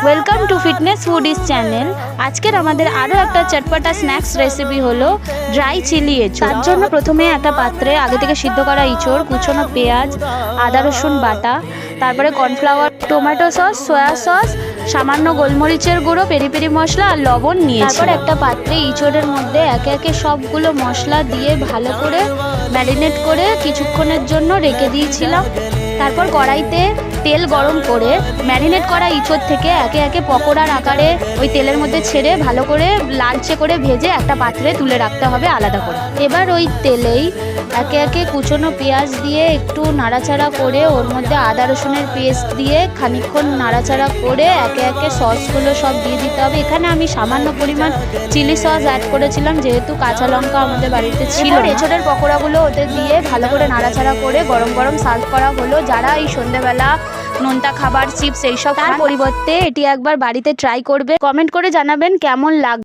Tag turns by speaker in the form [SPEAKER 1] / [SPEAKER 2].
[SPEAKER 1] Welcome to fitness foodies channel. আজকের আমাদের আরও একটা চটপটা স্ন্যাক্স রেসিপি হলো ড্রাই চিলি এঁচোড়। তার জন্য প্রথমে একটা পাত্রে আগে থেকে সিদ্ধ করা এঁচোড়, কুচনো পেঁয়াজ, আদা রসুন বাটা, তারপরে cornflour, tomato sauce, soya sauce, সামান্য গোলমরিচের গুঁড়ো, পেরি পেরি মশলা আর লবণ নিয়েছি। তারপর একটা পাত্রে এঁচোড়ের মধ্যে একে একে সবগুলো মশলা দিয়ে ভালো করে ম্যারিনেট করে কিছুক্ষণের জন্য রেখে দিয়েছিলাম। তারপর কড়াইতে তেল গরম করে ম্যারিনেট করা এঁচোড় থেকে একে একে পকোড়ার আকারে ওই তেলের মধ্যে ছেড়ে ভালো করে লালচে করে ভেজে একটা পাত্রে তুলে রাখতে হবে আলাদা করে। এবার ওই তেলেই একে একে কুচনো পেঁয়াজ দিয়ে একটু নাড়াচাড়া করে ওর মধ্যে আদা রসুনের পেস্ট দিয়ে খানিকক্ষণ নাড়াচাড়া করে একে একে সসগুলো সব দিয়ে দিতে হবে। এখানে আমি সামান্য পরিমাণ চিলি সস অ্যাড করেছিলাম যেহেতু কাঁচা লঙ্কা আমাদের বাড়িতে ছিল। এঁচোড়ের পকোড়াগুলো ওতে দিয়ে ভালো করে নাড়াচাড়া করে গরম গরম সার্ভ করা হলো। যারা এই সন্ধ্যেবেলা নোনতা খাবার, চিপস এইসব তার পরিবর্তে এটি একবার বাড়িতে ট্রাই করবে। কমেন্ট করে জানাবেন কেমন লাগবে।